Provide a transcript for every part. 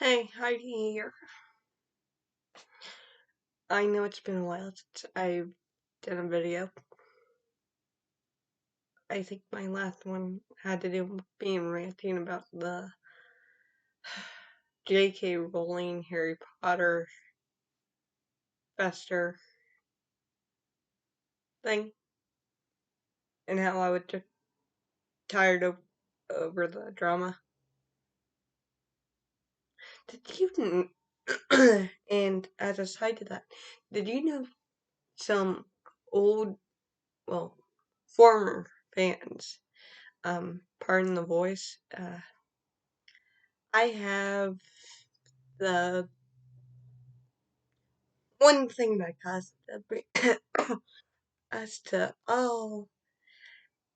Hey, Heidi here. I know it's been a while since I've done a video. I think my last one had to do with being ranting about the J.K. Rowling Harry Potter Fester thing, and how I was just tired over the drama. Did you, and as a side to that, did you know some old, well, former fans, pardon the voice, I have the one thing that caused us to all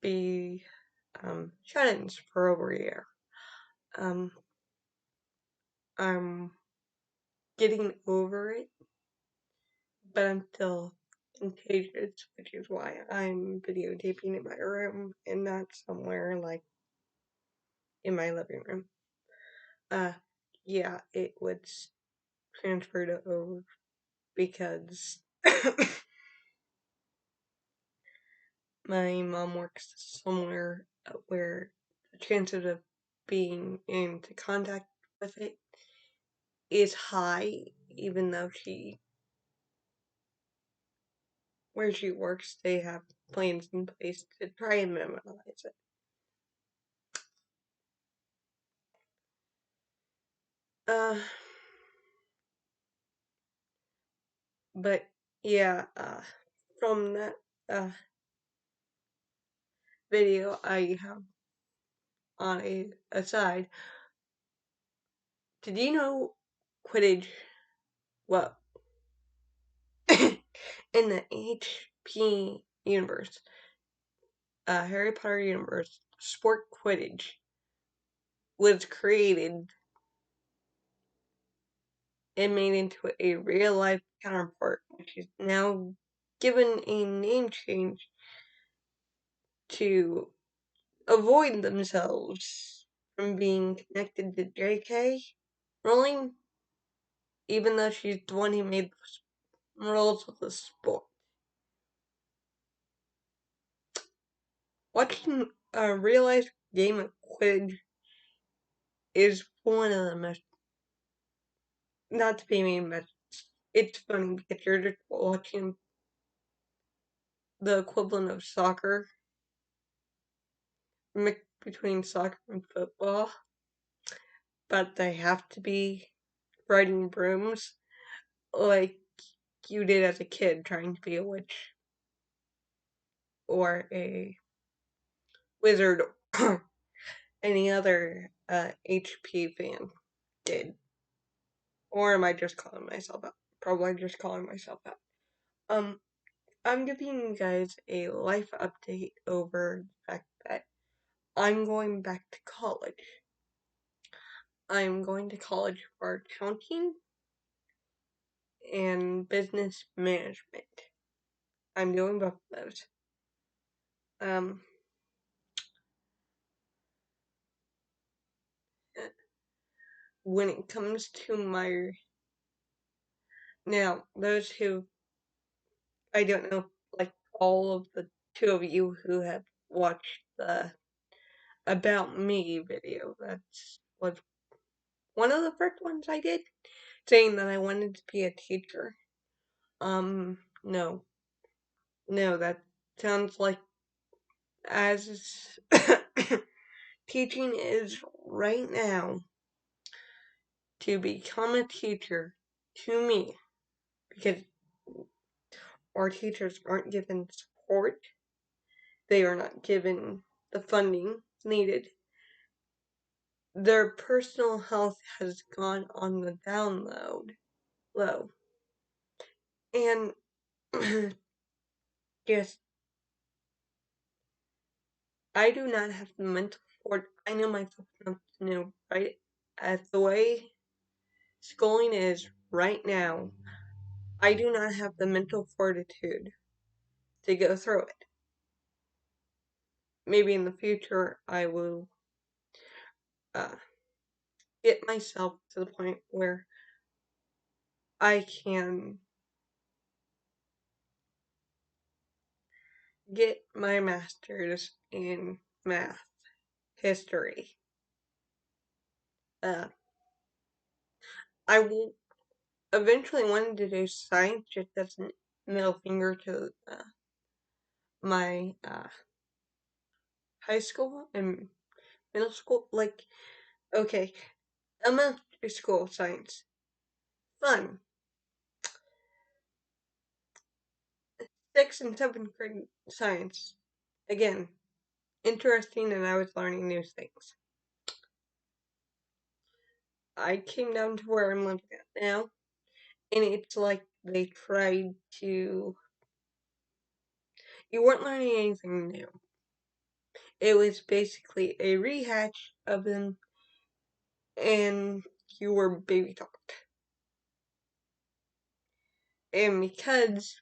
be shut-ins for over a year. Um, I'm getting over it, but I'm still contagious, which is why I'm videotaping in my room and not somewhere like in my living room. Uh, yeah, it was transferred over because my mom works somewhere where the chances of being into contact with it is high, even though where she works, they have plans in place to try and minimize it. Uh, but yeah, from that uh video I have on a aside, did you know Quidditch? Well, in the HP universe, Harry Potter universe, sport Quidditch was created and made into a real life counterpart, which is now given a name change to avoid themselves from being connected to JK Rowling, even though she's the one who made the rules of the sport. Watching a real life game of Quidditch is one of the most, not to be mean, but it's funny because you're just watching the equivalent of soccer, mixed between soccer and football, but they have to be riding brooms like you did as a kid trying to be a witch or a wizard or any other HP fan did. Or am I just calling myself out? Probably just calling myself out. Um, I'm giving you guys a life update over the fact that I'm going back to college. I'm going to college for accounting and business management. I'm doing both of those. Um, when it comes to my now, those who I don't know, like all of the two of you who have watched the About Me video, that's was one of the first ones I did, saying that I wanted to be a teacher. No, no, that sounds like as teaching is right now. To become a teacher, to me, because our teachers aren't given support, they are not given the funding needed. Their personal health has gone on the low. And just, I do not have the mental support. I know myself enough to know, right? As the way schooling is right now, I do not have the mental fortitude to go through it. Maybe in the future I will uh, get myself to the point where I can get my master's in math history. Uh, I will eventually wanted to do science just as a middle finger to my high school and middle school. Like, okay, elementary school science, fun. 6th and 7th grade science, again, interesting, and I was learning new things. I came down to where I'm living at now, and it's like they tried to. You weren't learning anything new. It was basically a rehash of them, and you were baby taught. And because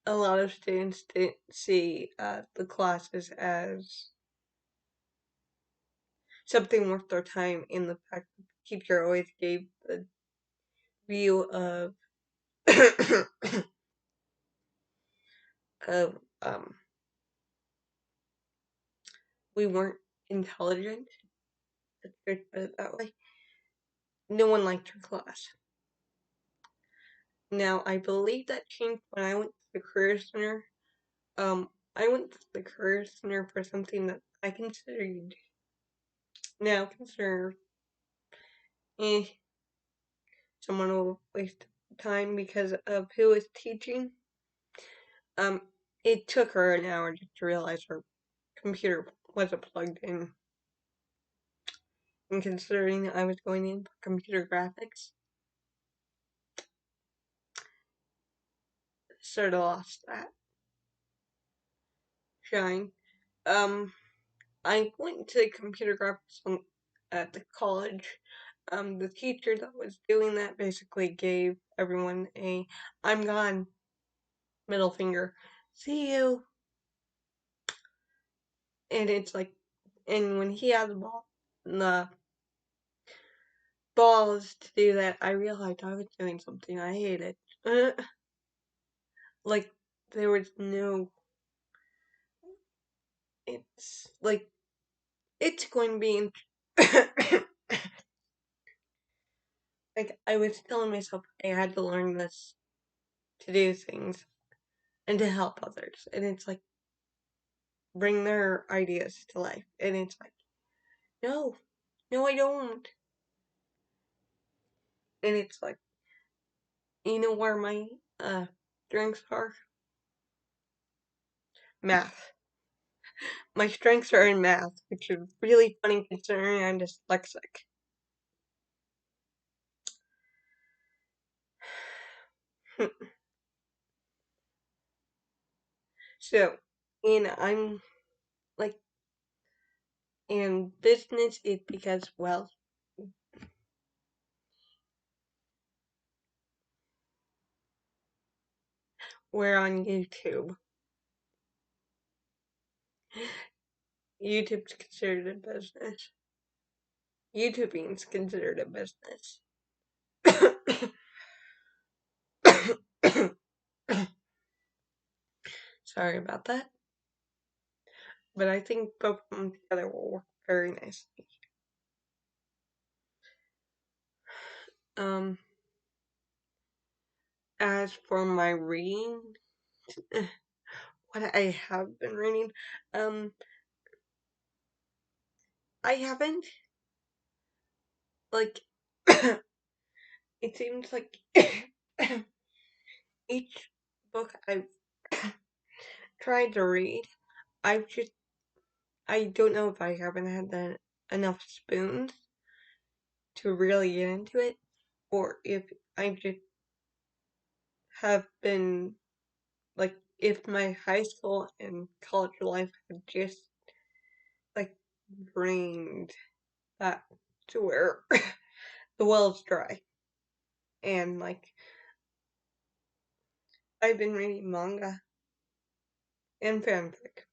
a lot of students didn't see the classes as something worth their time, in the fact that the teacher always gave the view of of we weren't intelligent, let's just put it that way. No one liked her class. Now I believe that changed when I went to the career center. I went to the career center for something that I considered now consider eh, someone will waste time because of who was teaching. Um, it took her an hour just to realize her computer wasn't plugged in. And considering I was going in for computer graphics, sort of lost that shine. Um, I went to computer graphics at the college. The teacher that was doing that basically gave everyone a "I'm gone" middle finger. See you. And it's like, and when he had the balls to do that, I realized I was doing something I hated. Like, there was no. It's like, it's going to be. Like, I was telling myself I had to learn this to do things and to help others. And it's like, bring their ideas to life. And it's like, no, no, I don't. And it's like, you know where my strengths are? Math. My strengths are in math, which is really funny considering I'm dyslexic. So, and I'm like, in business, it's because, well, we're on YouTube. YouTube's considered a business. YouTubing's considered a business. Sorry about that. But I think both of them together will work very nicely. Um, as for my reading, what I have been reading, I haven't, like, it seems like each book I've tried to read, I've just, I don't know if I haven't had enough spoons to really get into it, or if I just have been, like, if my high school and college life had just, like, drained that to where the well's dry. And, like, I've been reading manga and fanfic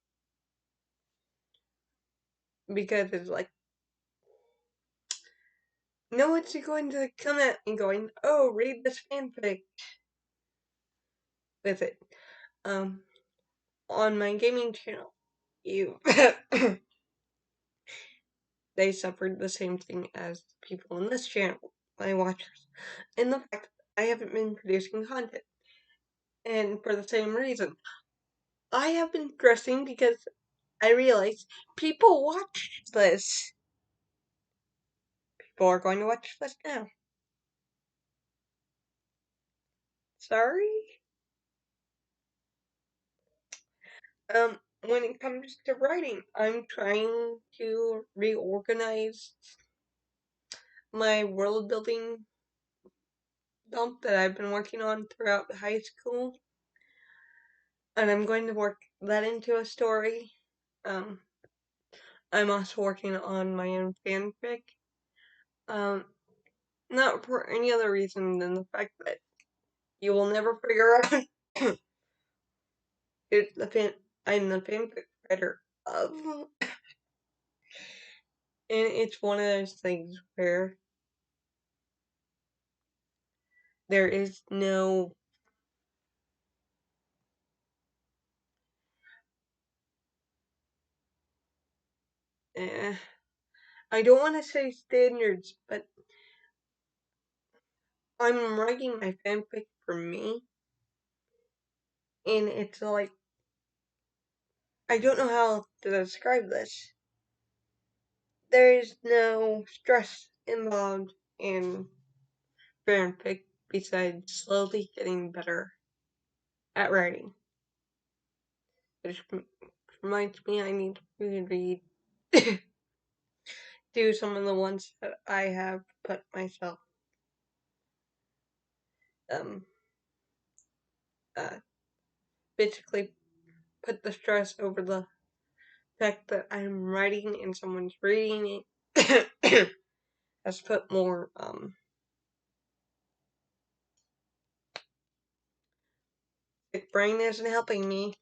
because it's like, no one's going to come at me going, "Oh, read this fanfic with it." Um, on my gaming channel, you they suffered the same thing as people on this channel, my watchers, in the fact that I haven't been producing content. And for the same reason, I have been stressing because I realize people watch this. People are going to watch this now. Sorry? When it comes to writing, I'm trying to reorganize my world building dump that I've been working on throughout high school. And I'm going to work that into a story. Um, I'm also working on my own fanfic. Um, not for any other reason than the fact that you will never figure out it's the I'm the fanfic writer of, and it's one of those things where there is no eh, I don't want to say standards, but I'm writing my fanfic for me, and it's like I don't know how to describe this. There is no stress involved in fanfic besides slowly getting better at writing, which reminds me I need to reread do some of the ones that I have put myself um uh basically put the stress over the fact that I'm writing and someone's reading it has put more the brain isn't helping me,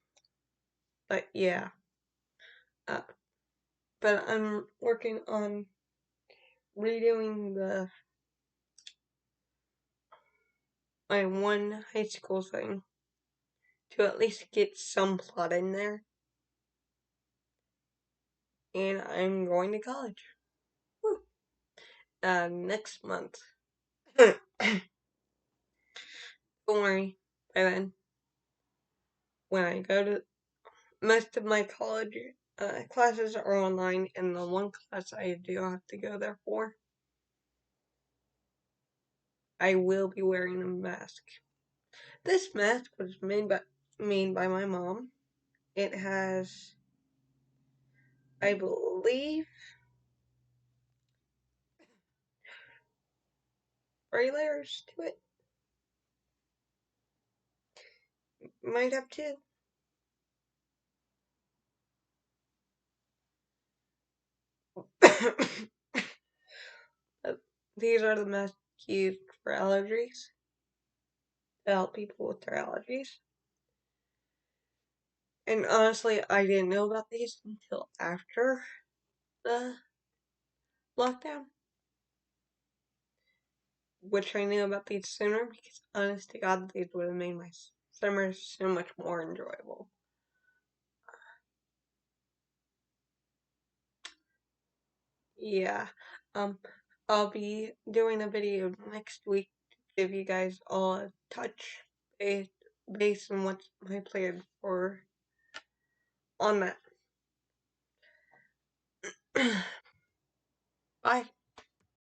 but yeah. Uh, but I'm working on redoing the my one high school thing to at least get some plot in there. And I'm going to college. Woo. Next month. Don't worry, by then, when I go to most of my college classes are online, and the one class I do have to go there for, I will be wearing a mask. This mask was made by my mom. It has, I believe, 3 layers to it. Might have 2. These are the masks used for allergies to help people with their allergies. And honestly, I didn't know about these until after the lockdown, which I knew about these sooner because, honest to God, these would have made my summer so much more enjoyable. Yeah, um, I'll be doing a video next week to give you guys all a touch base, based on what's my plan for on that. Bye.